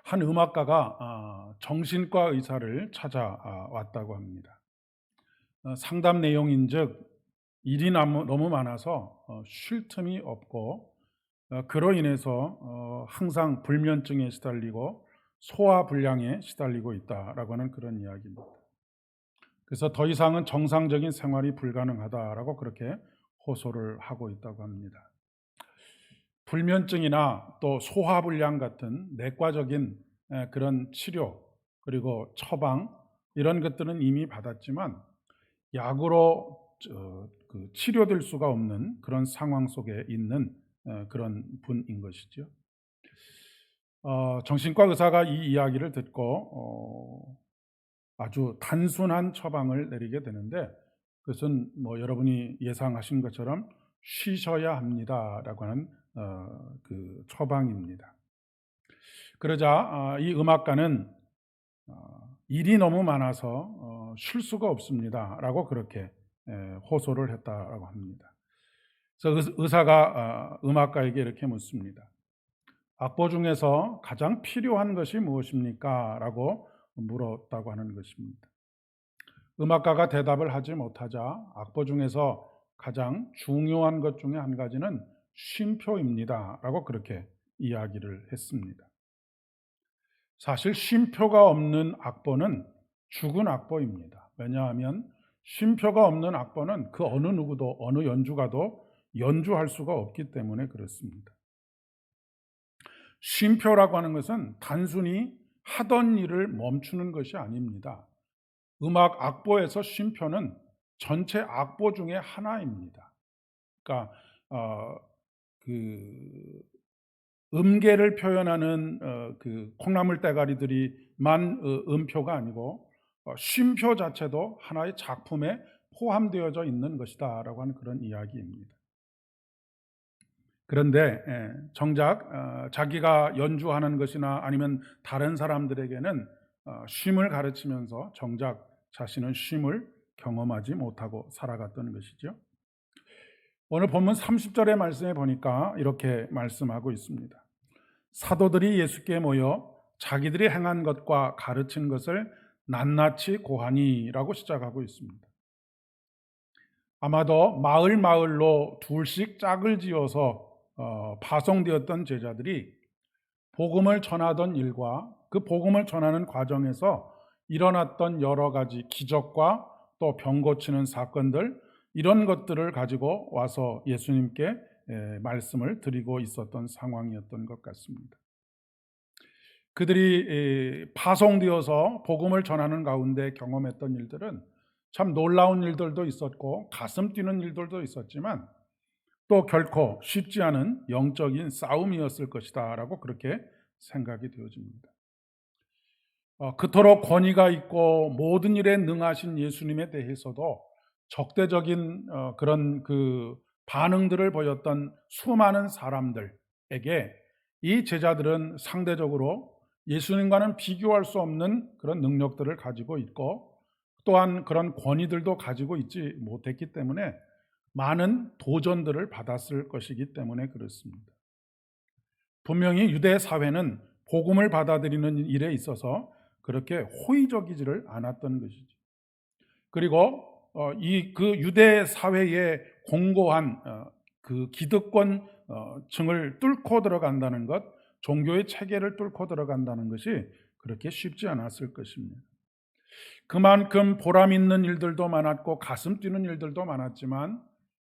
한 음악가가 정신과 의사를 찾아왔다고 합니다. 상담 내용인즉 일이 너무 많아서 쉴 틈이 없고 그로 인해서 항상 불면증에 시달리고 소화불량에 시달리고 있다라고 하는 그런 이야기입니다. 그래서 더 이상은 정상적인 생활이 불가능하다라고 그렇게 호소를 하고 있다고 합니다. 불면증이나 또 소화불량 같은 내과적인 그런 치료 그리고 처방 이런 것들은 이미 받았지만 약으로 치료될 수가 없는 그런 상황 속에 있는 그런 분인 것이죠. 정신과 의사가 이 이야기를 듣고 아주 단순한 처방을 내리게 되는데 그것은 여러분이 예상하신 것처럼 쉬셔야 합니다라고 하는 그 처방입니다. 그러자 이 음악가는 일이 너무 많아서 쉴 수가 없습니다라고 그렇게 호소를 했다라고 합니다. 그래서 의사가 음악가에게 이렇게 묻습니다. 악보 중에서 가장 필요한 것이 무엇입니까? 라고 물었다고 하는 것입니다. 음악가가 대답을 하지 못하자 악보 중에서 가장 중요한 것 중에 한 가지는 쉼표입니다. 라고 그렇게 이야기를 했습니다. 사실 쉼표가 없는 악보는 죽은 악보입니다. 왜냐하면 쉼표가 없는 악보는 그 어느 누구도 어느 연주가도 연주할 수가 없기 때문에 그렇습니다. 쉼표라고 하는 것은 단순히 하던 일을 멈추는 것이 아닙니다. 음악 악보에서 쉼표는 전체 악보 중에 하나입니다. 그러니까 그 음계를 표현하는 그 콩나물 대가리들이만 음표가 아니고 쉼표 자체도 하나의 작품에 포함되어져 있는 것이다라고 하는 그런 이야기입니다. 그런데 정작 자기가 연주하는 것이나 아니면 다른 사람들에게는 쉼을 가르치면서 정작 자신은 쉼을 경험하지 못하고 살아갔던 것이죠. 오늘 본문 30절의 말씀에 보니까 이렇게 말씀하고 있습니다. 사도들이 예수께 모여 자기들이 행한 것과 가르친 것을 낱낱이 고하니라고 시작하고 있습니다. 아마도 마을로 둘씩 짝을 지어서 파송되었던 제자들이 복음을 전하던 일과 그 복음을 전하는 과정에서 일어났던 여러 가지 기적과 또 병 고치는 사건들 이런 것들을 가지고 와서 예수님께 말씀을 드리고 있었던 상황이었던 것 같습니다. 그들이 파송되어서 복음을 전하는 가운데 경험했던 일들은 참 놀라운 일들도 있었고 가슴 뛰는 일들도 있었지만 또 결코 쉽지 않은 영적인 싸움이었을 것이다 라고 그렇게 생각이 되어집니다. 그토록 권위가 있고 모든 일에 능하신 예수님에 대해서도 적대적인 그런 그 반응들을 보였던 수많은 사람들에게 이 제자들은 상대적으로 예수님과는 비교할 수 없는 그런 능력들을 가지고 있고 또한 그런 권위들도 가지고 있지 못했기 때문에 많은 도전들을 받았을 것이기 때문에 그렇습니다. 분명히 유대 사회는 복음을 받아들이는 일에 있어서 그렇게 호의적이지를 않았던 것이죠. 그리고 그 유대 사회의 공고한 그 기득권층을 뚫고 들어간다는 것, 종교의 체계를 뚫고 들어간다는 것이 그렇게 쉽지 않았을 것입니다. 그만큼 보람 있는 일들도 많았고 가슴 뛰는 일들도 많았지만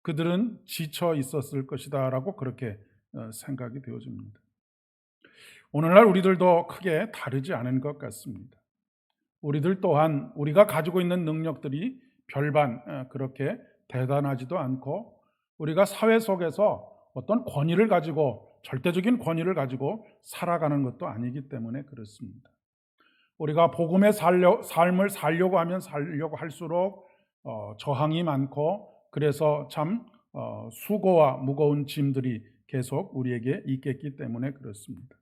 그들은 지쳐 있었을 것이다라고 그렇게 생각이 되어집니다. 오늘날 우리들도 크게 다르지 않은 것 같습니다. 우리들 또한 우리가 가지고 있는 능력들이 별반 그렇게 대단하지도 않고 우리가 사회 속에서 어떤 권위를 가지고 절대적인 권위를 가지고 살아가는 것도 아니기 때문에 그렇습니다. 우리가 복음의 삶을 살려고 하면 살려고 할수록 저항이 많고 그래서 참 수고와 무거운 짐들이 계속 우리에게 있겠기 때문에 그렇습니다.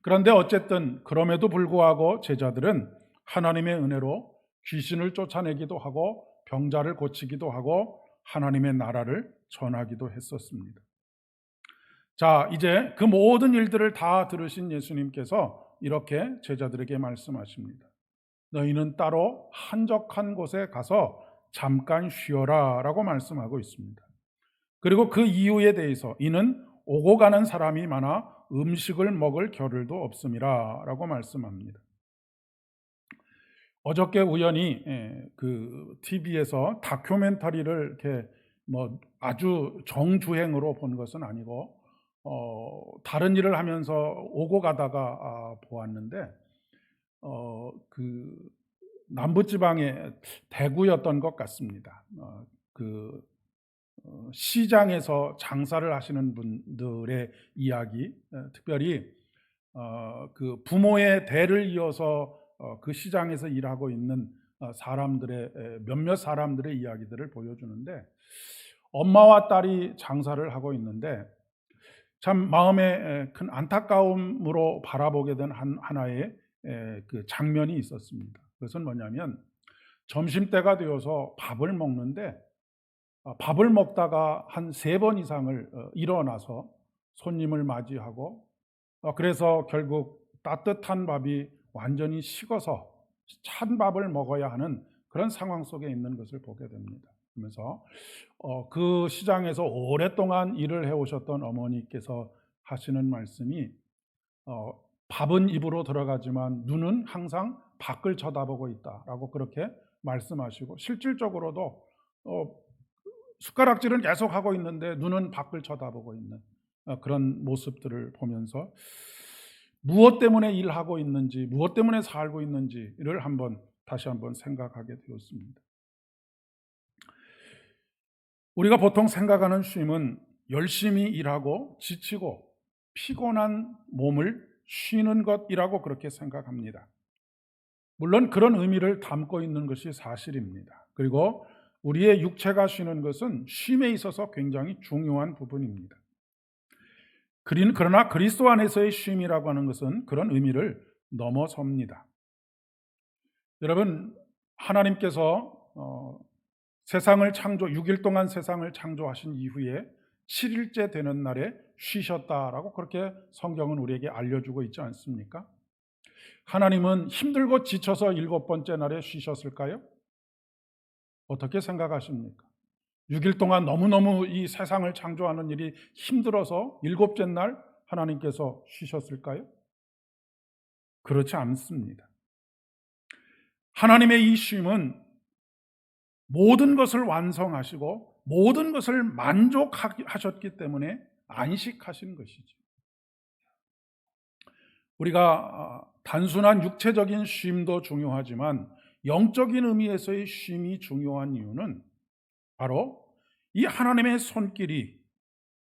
그런데 어쨌든 그럼에도 불구하고 제자들은 하나님의 은혜로 귀신을 쫓아내기도 하고 병자를 고치기도 하고 하나님의 나라를 전하기도 했었습니다. 자, 이제 그 모든 일들을 다 들으신 예수님께서 이렇게 제자들에게 말씀하십니다. 너희는 따로 한적한 곳에 가서 잠깐 쉬어라 라고 말씀하고 있습니다. 그리고 그 이유에 대해서 이는 오고 가는 사람이 많아 음식을 먹을 겨를도 없음이라 라고 말씀합니다. 어저께 우연히 그 TV에서 다큐멘터리를 이렇게 뭐 아주 정주행으로 본 것은 아니고 다른 일을 하면서 오고 가다가 보았는데 그 남부지방의 대구였던 것 같습니다. 그 시장에서 장사를 하시는 분들의 이야기, 특별히 그 부모의 대를 이어서 그 시장에서 일하고 있는 사람들의 몇몇 사람들의 이야기들을 보여주는데, 엄마와 딸이 장사를 하고 있는데 참 마음에 큰 안타까움으로 바라보게 된 하나의 그 장면이 있었습니다. 그것은 뭐냐면, 점심때가 되어서 밥을 먹는데 밥을 먹다가 한 3번 이상을 일어나서 손님을 맞이하고, 그래서 결국 따뜻한 밥이 완전히 식어서 찬 밥을 먹어야 하는 그런 상황 속에 있는 것을 보게 됩니다. 그러면서 그 시장에서 오랫동안 일을 해오셨던 어머니께서 하시는 말씀이, 밥은 입으로 들어가지만 눈은 항상 밖을 쳐다보고 있다라고 그렇게 말씀하시고, 실질적으로도 숟가락질은 계속하고 있는데 눈은 밖을 쳐다보고 있는 그런 모습들을 보면서 무엇 때문에 일하고 있는지, 무엇 때문에 살고 있는지를 다시 한번 생각하게 되었습니다. 우리가 보통 생각하는 쉼은 열심히 일하고 지치고 피곤한 몸을 쉬는 것이라고 그렇게 생각합니다. 물론 그런 의미를 담고 있는 것이 사실입니다. 그리고 우리의 육체가 쉬는 것은 쉼에 있어서 굉장히 중요한 부분입니다. 그러나 그리스도 안에서의 쉼이라고 하는 것은 그런 의미를 넘어섭니다. 여러분, 하나님께서 세상을 6일 동안 세상을 창조하신 이후에 7일째 되는 날에 쉬셨다라고 그렇게 성경은 우리에게 알려주고 있지 않습니까? 하나님은 힘들고 지쳐서 7번째 날에 쉬셨을까요? 어떻게 생각하십니까? 6일 동안 너무너무 이 세상을 창조하는 일이 힘들어서 7째 날 하나님께서 쉬셨을까요? 그렇지 않습니다. 하나님의 이 쉼은 모든 것을 완성하시고 모든 것을 만족하셨기 때문에 안식하신 것이죠. 우리가 단순한 육체적인 쉼도 중요하지만 영적인 의미에서의 쉼이 중요한 이유는 바로 이 하나님의 손길이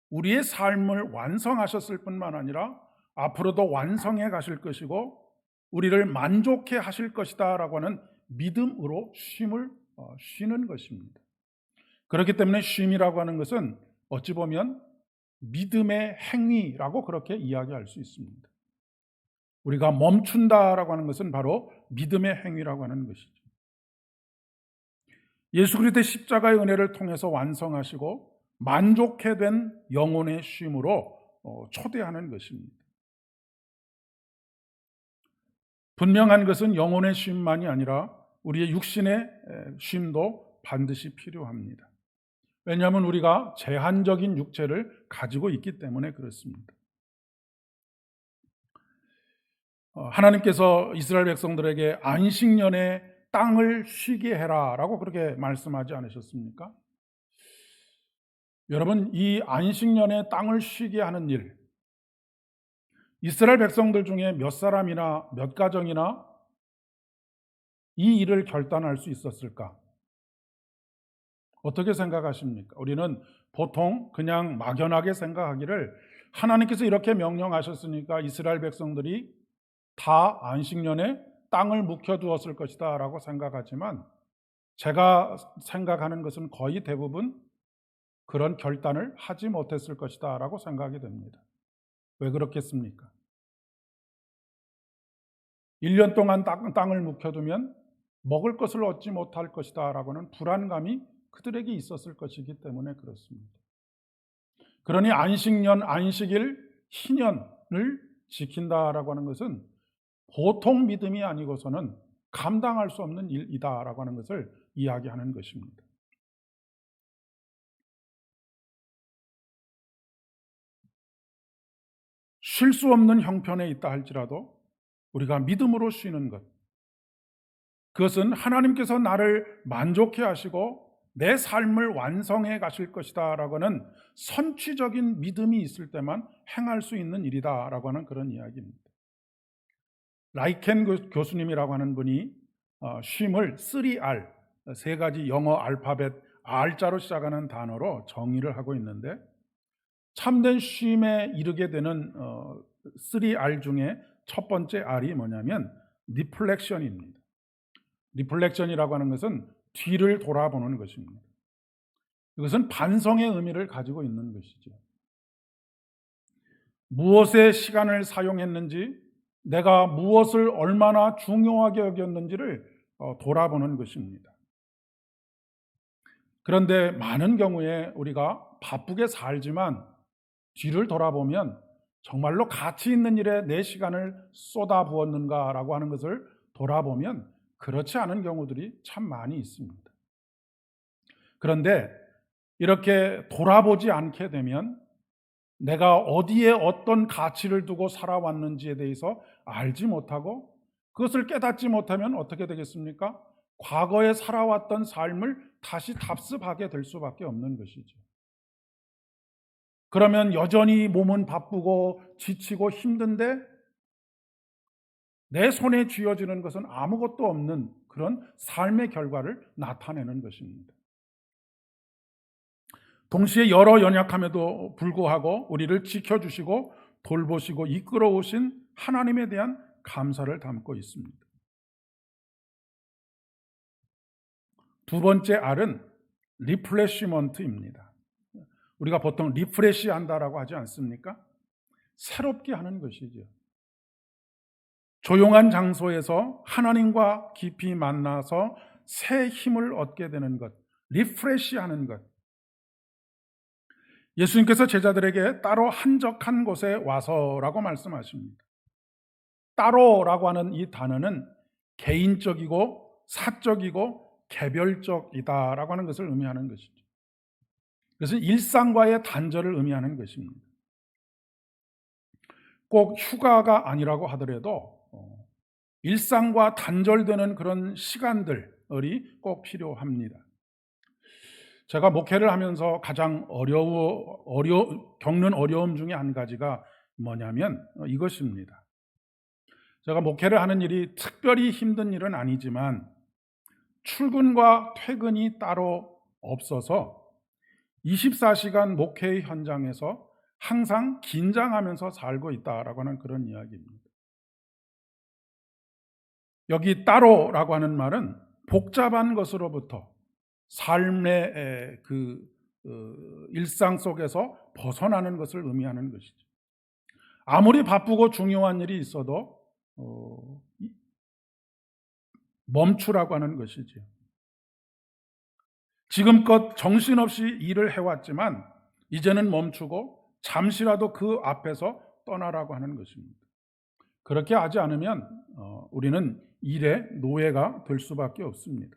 우리의 삶을 완성하셨을 뿐만 아니라 앞으로도 완성해 가실 것이고 우리를 만족해 하실 것이다 라고 하는 믿음으로 쉼을 쉬는 것입니다. 그렇기 때문에 쉼이라고 하는 것은 어찌 보면 믿음의 행위라고 그렇게 이야기할 수 있습니다. 우리가 멈춘다라고 하는 것은 바로 믿음의 행위라고 하는 것이죠. 예수 그리스도의 십자가의 은혜를 통해서 완성하시고 만족해 된 영혼의 쉼으로 초대하는 것입니다. 분명한 것은 영혼의 쉼만이 아니라 우리의 육신의 쉼도 반드시 필요합니다. 왜냐하면 우리가 제한적인 육체를 가지고 있기 때문에 그렇습니다. 하나님께서 이스라엘 백성들에게 안식년에 땅을 쉬게 해라라고 그렇게 말씀하지 않으셨습니까? 여러분, 이 안식년에 땅을 쉬게 하는 일, 이스라엘 백성들 중에 몇 사람이나 몇 가정이나 이 일을 결단할 수 있었을까? 어떻게 생각하십니까? 우리는 보통 그냥 막연하게 생각하기를, 하나님께서 이렇게 명령하셨으니까 이스라엘 백성들이 다 안식년에 땅을 묵혀두었을 것이다 라고 생각하지만, 제가 생각하는 것은 거의 대부분 그런 결단을 하지 못했을 것이다 라고 생각이 됩니다. 왜 그렇겠습니까? 1년 동안 땅을 묵혀두면 먹을 것을 얻지 못할 것이다 라고는 불안감이 그들에게 있었을 것이기 때문에 그렇습니다. 그러니 안식년, 안식일, 희년을 지킨다라고 하는 것은 보통 믿음이 아니고서는 감당할 수 없는 일이다라고 하는 것을 이야기하는 것입니다. 쉴 수 없는 형편에 있다 할지라도 우리가 믿음으로 쉬는 것, 그것은 하나님께서 나를 만족해 하시고 내 삶을 완성해 가실 것이다 라고 하는 선취적인 믿음이 있을 때만 행할 수 있는 일이다 라고 하는 그런 이야기입니다. 라이켄 교수님이라고 하는 분이 쉼을 3R, 세 가지 영어 알파벳 R자로 시작하는 단어로 정의를 하고 있는데, 참된 쉼에 이르게 되는 3R 중에 첫 번째 R이 뭐냐면 리플렉션입니다. 리플렉션이라고 하는 것은 뒤를 돌아보는 것입니다. 이것은 반성의 의미를 가지고 있는 것이죠. 무엇에 시간을 사용했는지, 내가 무엇을 얼마나 중요하게 여겼는지를 돌아보는 것입니다. 그런데 많은 경우에 우리가 바쁘게 살지만 뒤를 돌아보면 정말로 가치 있는 일에 내 시간을 쏟아부었는가라고 하는 것을 돌아보면 그렇지 않은 경우들이 참 많이 있습니다. 그런데 이렇게 돌아보지 않게 되면 내가 어디에 어떤 가치를 두고 살아왔는지에 대해서 알지 못하고 그것을 깨닫지 못하면 어떻게 되겠습니까? 과거에 살아왔던 삶을 다시 답습하게 될 수밖에 없는 것이죠. 그러면 여전히 몸은 바쁘고 지치고 힘든데 내 손에 쥐어지는 것은 아무것도 없는 그런 삶의 결과를 나타내는 것입니다. 동시에 여러 연약함에도 불구하고 우리를 지켜주시고 돌보시고 이끌어 오신 하나님에 대한 감사를 담고 있습니다. 두 번째 R은 리프레시먼트입니다. 우리가 보통 리프레시 한다라고 하지 않습니까? 새롭게 하는 것이죠. 조용한 장소에서 하나님과 깊이 만나서 새 힘을 얻게 되는 것, 리프레시 하는 것. 예수님께서 제자들에게 따로 한적한 곳에 와서라고 말씀하십니다. 따로라고 하는 이 단어는 개인적이고 사적이고 개별적이다라고 하는 것을 의미하는 것이죠. 그래서 일상과의 단절을 의미하는 것입니다. 꼭 휴가가 아니라고 하더라도 일상과 단절되는 그런 시간들이 꼭 필요합니다. 제가 목회를 하면서 가장 겪는 어려움 중에 한 가지가 뭐냐면 이것입니다. 제가 목회를 하는 일이 특별히 힘든 일은 아니지만 출근과 퇴근이 따로 없어서 24시간 목회 현장에서 항상 긴장하면서 살고 있다라고 하는 그런 이야기입니다. 여기 따로라고 하는 말은 복잡한 것으로부터 삶의 일상 속에서 벗어나는 것을 의미하는 것이죠. 아무리 바쁘고 중요한 일이 있어도 멈추라고 하는 것이죠. 지금껏 정신없이 일을 해왔지만 이제는 멈추고 잠시라도 그 앞에서 떠나라고 하는 것입니다. 그렇게 하지 않으면 우리는 일의 노예가 될 수밖에 없습니다.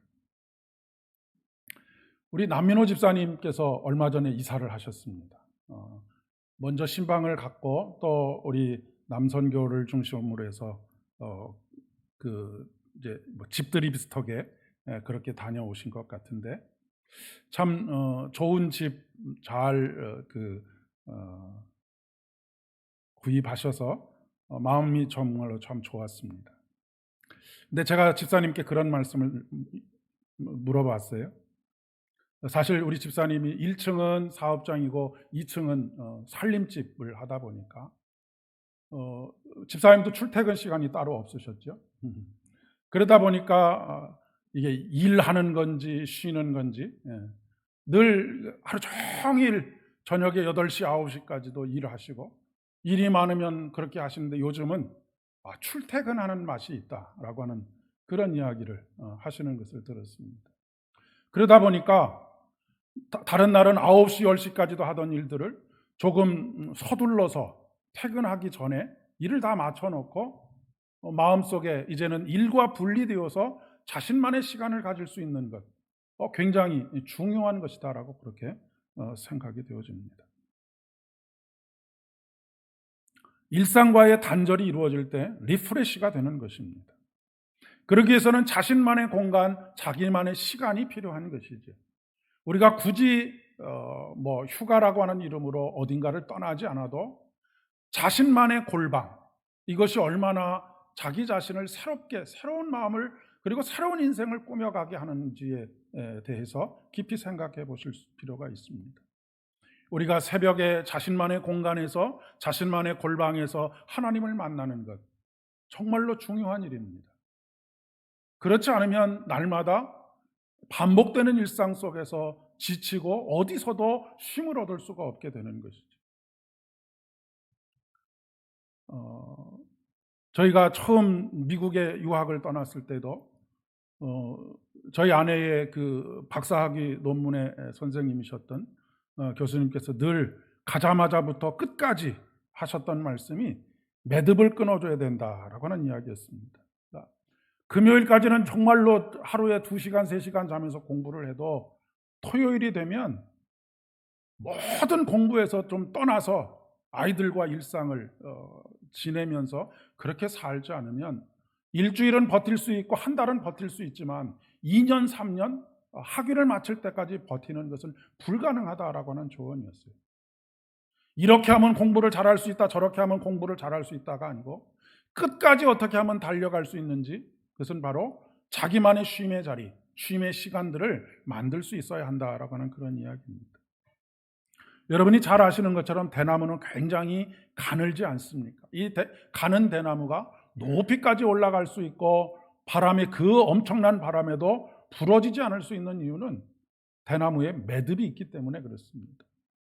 우리 남민호 집사님께서 얼마 전에 이사를 하셨습니다. 먼저 신방을 갖고 또 우리 남선교를 중심으로 해서 이제 집들이 비슷하게 그렇게 다녀오신 것 같은데 참 좋은 집 잘 구입하셔서 마음이 정말로 참 좋았습니다. 근데 제가 집사님께 그런 말씀을 물어봤어요. 사실 우리 집사님이 1층은 사업장이고 2층은 살림집을 하다 보니까 집사님도 출퇴근 시간이 따로 없으셨죠. 그러다 보니까 이게 일하는 건지 쉬는 건지 늘 하루 종일 저녁에 8시, 9시까지도 일하시고 일이 많으면 그렇게 하시는데 요즘은 출퇴근하는 맛이 있다라고 하는 그런 이야기를 하시는 것을 들었습니다. 그러다 보니까 다른 날은 9시, 10시까지도 하던 일들을 조금 서둘러서 퇴근하기 전에 일을 다 맞춰놓고 마음속에 이제는 일과 분리되어서 자신만의 시간을 가질 수 있는 것, 굉장히 중요한 것이다라고 그렇게 생각이 되어집니다. 일상과의 단절이 이루어질 때 리프레시가 되는 것입니다. 그러기 위해서는 자신만의 공간, 자기만의 시간이 필요한 것이죠. 우리가 굳이 휴가라고 하는 이름으로 어딘가를 떠나지 않아도 자신만의 골방, 이것이 얼마나 자기 자신을 새롭게, 새로운 마음을, 그리고 새로운 인생을 꾸며가게 하는지에 대해서 깊이 생각해 보실 필요가 있습니다. 우리가 새벽에 자신만의 공간에서, 자신만의 골방에서 하나님을 만나는 것, 정말로 중요한 일입니다. 그렇지 않으면 날마다 반복되는 일상 속에서 지치고 어디서도 쉼을 얻을 수가 없게 되는 것이죠. 저희가 처음 미국에 유학을 떠났을 때도 저희 아내의 그 박사학위 논문의 선생님이셨던 교수님께서 늘 가자마자부터 끝까지 하셨던 말씀이 매듭을 끊어줘야 된다라고 하는 이야기였습니다. 금요일까지는 정말로 하루에 2시간, 3시간 자면서 공부를 해도 토요일이 되면 모든 공부에서 좀 떠나서 아이들과 일상을 지내면서 그렇게 살지 않으면 일주일은 버틸 수 있고 한 달은 버틸 수 있지만 2년, 3년 학위를 마칠 때까지 버티는 것은 불가능하다라고 하는 조언이었어요. 이렇게 하면 공부를 잘할 수 있다, 저렇게 하면 공부를 잘할 수 있다가 아니고 끝까지 어떻게 하면 달려갈 수 있는지, 그것은 바로 자기만의 쉼의 자리, 쉼의 시간들을 만들 수 있어야 한다라고 하는 그런 이야기입니다. 여러분이 잘 아시는 것처럼 대나무는 굉장히 가늘지 않습니까? 이 가는 대나무가 높이까지 올라갈 수 있고 바람에, 그 엄청난 바람에도 부러지지 않을 수 있는 이유는 대나무에 매듭이 있기 때문에 그렇습니다.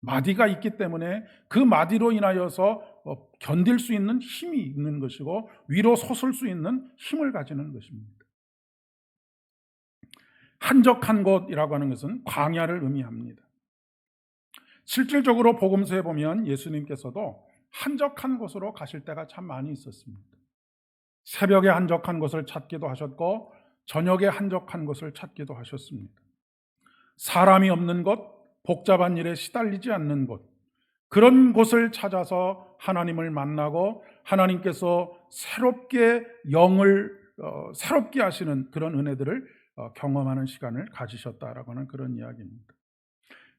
마디가 있기 때문에 그 마디로 인하여서 견딜 수 있는 힘이 있는 것이고 위로 솟을 수 있는 힘을 가지는 것입니다. 한적한 곳이라고 하는 것은 광야를 의미합니다. 실질적으로 복음서에 보면 예수님께서도 한적한 곳으로 가실 때가 참 많이 있었습니다. 새벽에 한적한 곳을 찾기도 하셨고 저녁에 한적한 곳을 찾기도 하셨습니다. 사람이 없는 곳, 복잡한 일에 시달리지 않는 곳, 그런 곳을 찾아서 하나님을 만나고 하나님께서 새롭게 영을 새롭게 하시는 그런 은혜들을 경험하는 시간을 가지셨다라고 하는 그런 이야기입니다.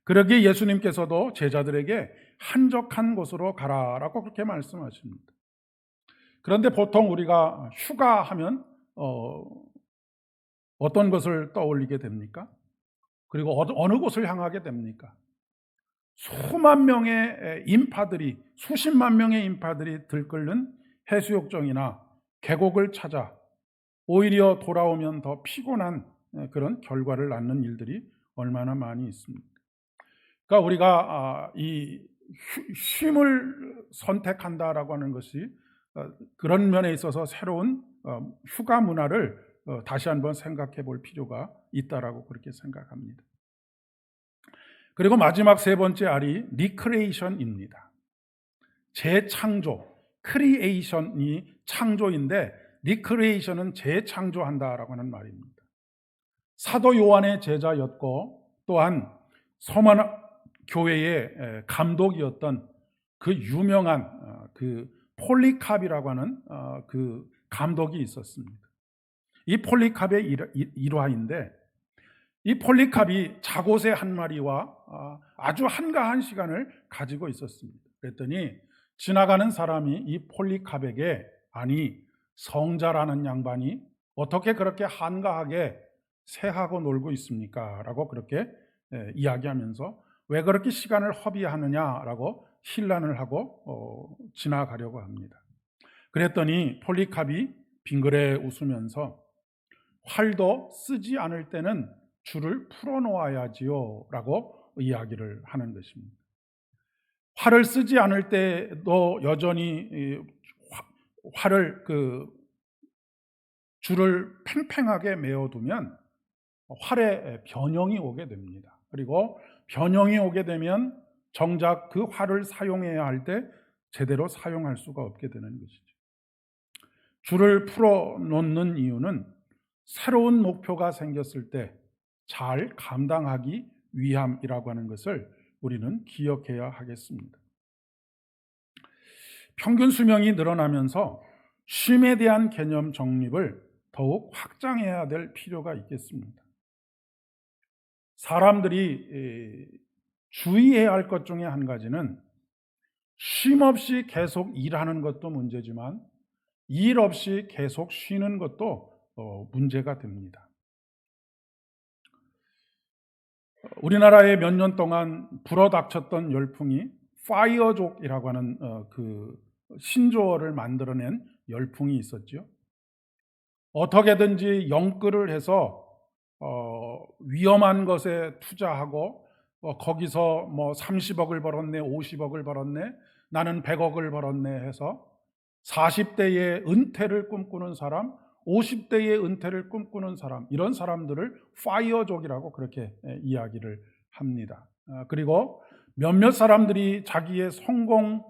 그러기에 예수님께서도 제자들에게 한적한 곳으로 가라라고 그렇게 말씀하십니다. 그런데 보통 우리가 휴가하면 어떤 것을 떠올리게 됩니까? 그리고 어느 곳을 향하게 됩니까? 수만 명의 인파들이, 수십만 명의 인파들이 들끓는 해수욕장이나 계곡을 찾아 오히려 돌아오면 더 피곤한 그런 결과를 낳는 일들이 얼마나 많이 있습니다. 그러니까 우리가 이 쉼을 선택한다라고 하는 것이 그런 면에 있어서 새로운 휴가 문화를 다시 한번 생각해 볼 필요가 있다라고 그렇게 생각합니다. 그리고 마지막 세 번째 R이 리크레이션입니다. 재창조, 크리에이션이 창조인데 리크레이션은 재창조한다라고 하는 말입니다. 사도 요한의 제자였고 또한 서만 교회의 감독이었던 그 유명한 그 폴리캅이라고 하는 그 감독이 있었습니다. 이 폴리캅의 일화인데 이 폴리캅이 자고새 한 마리와 아주 한가한 시간을 가지고 있었습니다. 그랬더니 지나가는 사람이 이 폴리캅에게 아니 성자라는 양반이 어떻게 그렇게 한가하게 새하고 놀고 있습니까? 라고 그렇게 이야기하면서 왜 그렇게 시간을 허비하느냐라고 힐난을 하고 지나가려고 합니다. 그랬더니 폴리캅이 빙그레 웃으면서 활도 쓰지 않을 때는 줄을 풀어놓아야지요 라고 이야기를 하는 것입니다. 활을 쓰지 않을 때도 여전히 활을 줄을 팽팽하게 메어두면 활에 변형이 오게 됩니다. 그리고 변형이 오게 되면 정작 그 화를 사용해야 할 때 제대로 사용할 수가 없게 되는 것이죠. 줄을 풀어놓는 이유는 새로운 목표가 생겼을 때 잘 감당하기 위함이라고 하는 것을 우리는 기억해야 하겠습니다. 평균 수명이 늘어나면서 쉼에 대한 개념 정립을 더욱 확장해야 될 필요가 있겠습니다. 사람들이 주의해야 할 것 중에 한 가지는 쉼 없이 계속 일하는 것도 문제지만 일 없이 계속 쉬는 것도 문제가 됩니다. 우리나라에 몇 년 동안 불어닥쳤던 열풍이 파이어족이라고 하는 그 신조어를 만들어낸 열풍이 있었죠. 어떻게든지 영끌을 해서 위험한 것에 투자하고 거기서 뭐 30억을 벌었네, 50억을 벌었네, 나는 100억을 벌었네 해서 40대의 은퇴를 꿈꾸는 사람, 50대의 은퇴를 꿈꾸는 사람, 이런 사람들을 파이어족이라고 그렇게 이야기를 합니다. 그리고 몇몇 사람들이 자기의 성공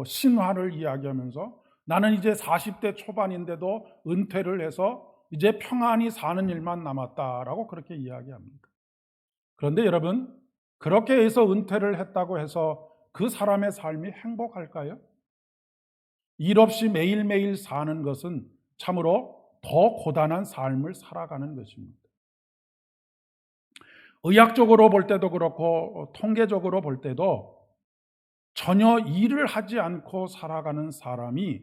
신화를 이야기하면서 나는 이제 40대 초반인데도 은퇴를 해서 이제 평안히 사는 일만 남았다라고 그렇게 이야기합니다. 그런데 여러분, 그렇게 해서 은퇴를 했다고 해서 그 사람의 삶이 행복할까요? 일 없이 매일매일 사는 것은 참으로 더 고단한 삶을 살아가는 것입니다. 의학적으로 볼 때도 그렇고 통계적으로 볼 때도 전혀 일을 하지 않고 살아가는 사람이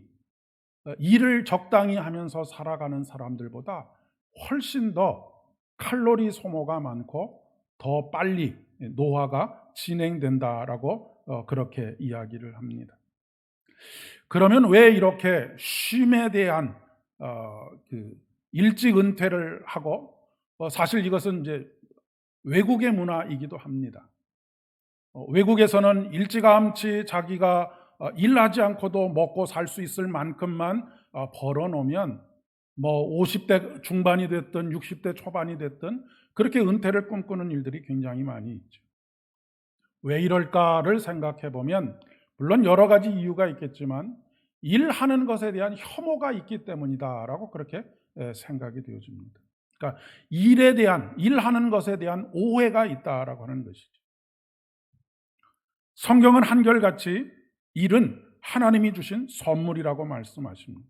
일을 적당히 하면서 살아가는 사람들보다 훨씬 더 칼로리 소모가 많고 더 빨리 노화가 진행된다라고 그렇게 이야기를 합니다. 그러면 왜 이렇게 쉼에 대한 일찍 은퇴를 하고 사실 이것은 이제 외국의 문화이기도 합니다. 외국에서는 일찌감치 자기가 일하지 않고도 먹고 살 수 있을 만큼만 벌어놓으면 뭐 50대 중반이 됐든 60대 초반이 됐든 그렇게 은퇴를 꿈꾸는 일들이 굉장히 많이 있죠. 왜 이럴까를 생각해 보면 물론 여러 가지 이유가 있겠지만 일하는 것에 대한 혐오가 있기 때문이다라고 그렇게 생각이 되어집니다. 그러니까 일하는 것에 대한 오해가 있다라고 하는 것이죠. 성경은 한결같이 일은 하나님이 주신 선물이라고 말씀하십니다.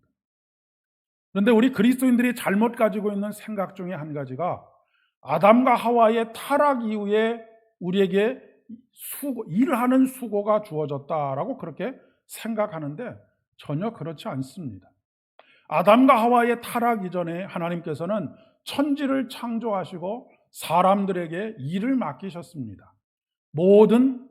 그런데 우리 그리스도인들이 잘못 가지고 있는 생각 중에 한 가지가 아담과 하와의 타락 이후에 우리에게 일하는 수고가 주어졌다라고 그렇게 생각하는데 전혀 그렇지 않습니다. 아담과 하와의 타락 이전에 하나님께서는 천지를 창조하시고 사람들에게 일을 맡기셨습니다. 모든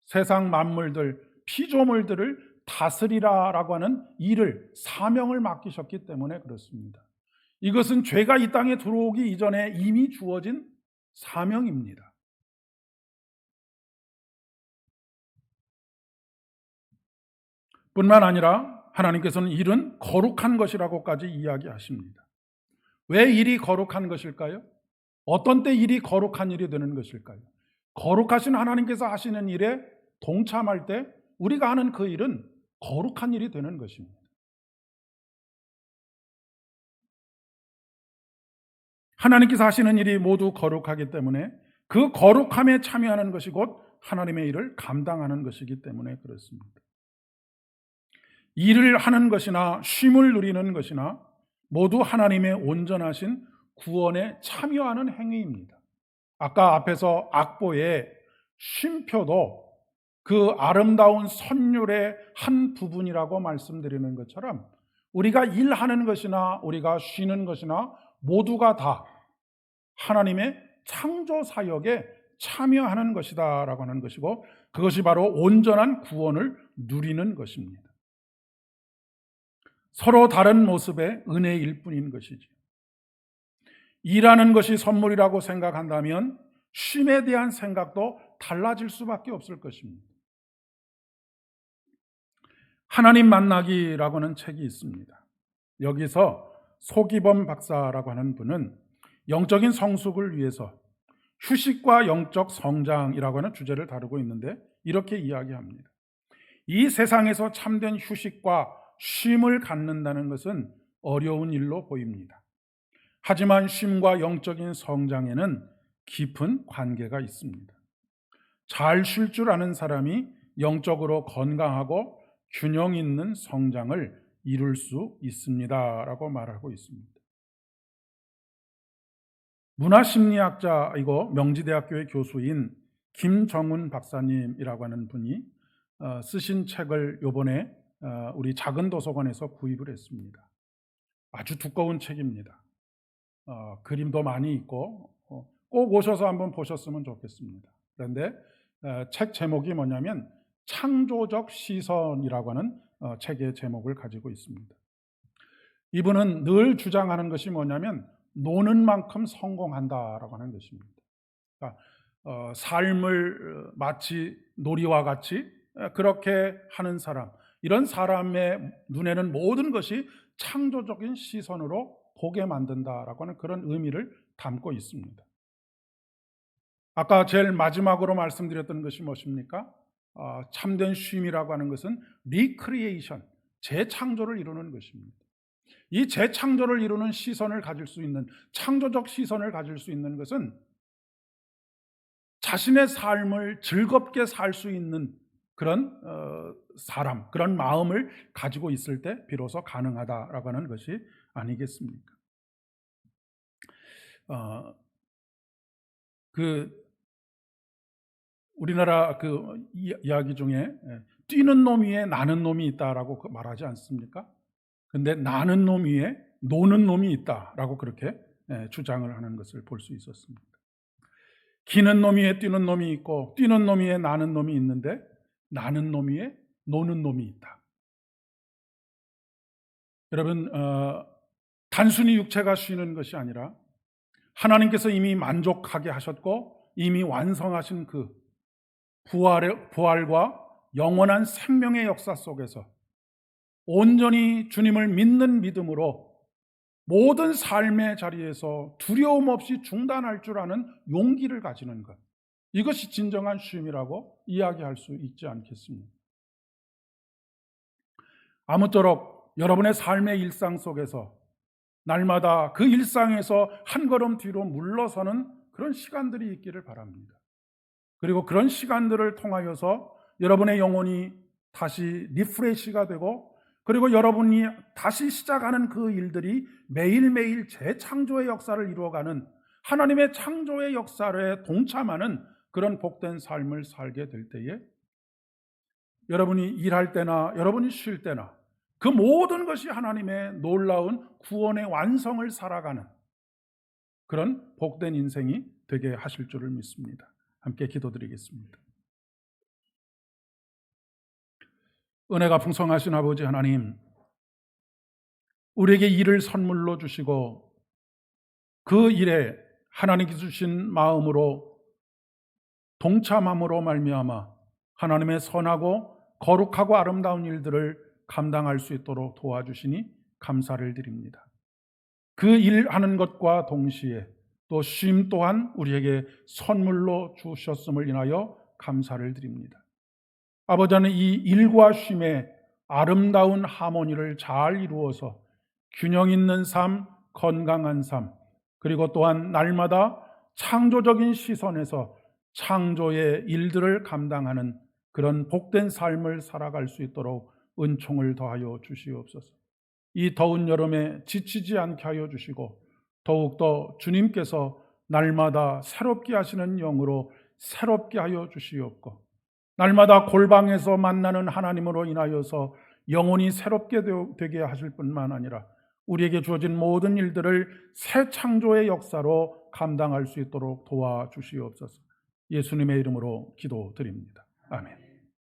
세상 만물들, 피조물들을 다스리라라고 하는 일을, 사명을 맡기셨기 때문에 그렇습니다. 이것은 죄가 이 땅에 들어오기 이전에 이미 주어진 사명입니다. 뿐만 아니라 하나님께서는 일은 거룩한 것이라고까지 이야기하십니다. 왜 일이 거룩한 것일까요? 어떤 때 일이 거룩한 일이 되는 것일까요? 거룩하신 하나님께서 하시는 일에 동참할 때 우리가 하는 그 일은 거룩한 일이 되는 것입니다. 하나님께서 하시는 일이 모두 거룩하기 때문에 그 거룩함에 참여하는 것이 곧 하나님의 일을 감당하는 것이기 때문에 그렇습니다. 일을 하는 것이나 쉼을 누리는 것이나 모두 하나님의 온전하신 구원에 참여하는 행위입니다. 아까 앞에서 악보에 쉼표도 그 아름다운 선율의 한 부분이라고 말씀드리는 것처럼 우리가 일하는 것이나 우리가 쉬는 것이나 모두가 다 하나님의 창조 사역에 참여하는 것이다라고 하는 것이고 그것이 바로 온전한 구원을 누리는 것입니다. 서로 다른 모습의 은혜일 뿐인 것이지. 일하는 것이 선물이라고 생각한다면 쉼에 대한 생각도 달라질 수밖에 없을 것입니다. 하나님 만나기라고 하는 책이 있습니다. 여기서 소기범 박사라고 하는 분은 영적인 성숙을 위해서 휴식과 영적 성장이라고 하는 주제를 다루고 있는데 이렇게 이야기합니다. 이 세상에서 참된 휴식과 쉼을 갖는다는 것은 어려운 일로 보입니다. 하지만 쉼과 영적인 성장에는 깊은 관계가 있습니다. 잘 쉴 줄 아는 사람이 영적으로 건강하고 균형 있는 성장을 이룰 수 있습니다라고 말하고 있습니다. 문화심리학자이고 명지대학교의 교수인 김정훈 박사님이라고 하는 분이 쓰신 책을 요번에 우리 작은 도서관에서 구입을 했습니다. 아주 두꺼운 책입니다. 그림도 많이 있고 꼭 오셔서 한번 보셨으면 좋겠습니다. 그런데 책 제목이 뭐냐면 창조적 시선이라고 하는 책의 제목을 가지고 있습니다. 이분은 늘 주장하는 것이 뭐냐면 노는 만큼 성공한다라고 하는 것입니다. 그러니까 삶을 마치 놀이와 같이 그렇게 하는 사람, 이런 사람의 눈에는 모든 것이 창조적인 시선으로 보게 만든다라고 하는 그런 의미를 담고 있습니다. 아까 제일 마지막으로 말씀드렸던 것이 무엇입니까? 참된 쉼이라고 하는 것은 리크리에이션, 재창조를 이루는 것입니다. 이 재창조를 이루는 시선을 가질 수 있는, 창조적 시선을 가질 수 있는 것은 자신의 삶을 즐겁게 살 수 있는 그런 사람, 그런 마음을 가지고 있을 때 비로소 가능하다라고 하는 것이 아니겠습니까? 우리나라 이야기 중에 뛰는 놈 위에 나는 놈이 있다라고 말하지 않습니까? 근데 나는 놈 위에 노는 놈이 있다라고 그렇게 주장을 하는 것을 볼 수 있었습니다. 기는 놈 위에 뛰는 놈이 있고 뛰는 놈 위에 나는 놈이 있는데 나는 놈 위에 노는 놈이 있다. 여러분, 단순히 육체가 쉬는 것이 아니라 하나님께서 이미 만족하게 하셨고 이미 완성하신 그 부활과 영원한 생명의 역사 속에서 온전히 주님을 믿는 믿음으로 모든 삶의 자리에서 두려움 없이 중단할 줄 아는 용기를 가지는 것, 이것이 진정한 쉼이라고 이야기할 수 있지 않겠습니까? 아무쪼록 여러분의 삶의 일상 속에서 날마다 그 일상에서 한 걸음 뒤로 물러서는 그런 시간들이 있기를 바랍니다. 그리고 그런 시간들을 통하여서 여러분의 영혼이 다시 리프레시가 되고, 그리고 여러분이 다시 시작하는 그 일들이 매일매일 재창조의 역사를 이루어가는, 하나님의 창조의 역사에 동참하는 그런 복된 삶을 살게 될 때에 여러분이 일할 때나 여러분이 쉴 때나 그 모든 것이 하나님의 놀라운 구원의 완성을 살아가는 그런 복된 인생이 되게 하실 줄을 믿습니다. 함께 기도드리겠습니다. 은혜가 풍성하신 아버지 하나님, 우리에게 일을 선물로 주시고 그 일에 하나님께 주신 마음으로 동참함으로 말미암아 하나님의 선하고 거룩하고 아름다운 일들을 감당할 수 있도록 도와주시니 감사를 드립니다. 그 일하는 것과 동시에 또 쉼 또한 우리에게 선물로 주셨음을 인하여 감사를 드립니다. 아버지는 이 일과 쉼의 아름다운 하모니를 잘 이루어서 균형 있는 삶, 건강한 삶, 그리고 또한 날마다 창조적인 시선에서 창조의 일들을 감당하는 그런 복된 삶을 살아갈 수 있도록 은총을 더하여 주시옵소서. 이 더운 여름에 지치지 않게 하여 주시고 더욱더 주님께서 날마다 새롭게 하시는 영으로 새롭게 하여 주시옵고, 날마다 골방에서 만나는 하나님으로 인하여서 영혼이 새롭게 되게 하실 뿐만 아니라 우리에게 주어진 모든 일들을 새 창조의 역사로 감당할 수 있도록 도와주시옵소서. 예수님의 이름으로 기도드립니다. 아멘.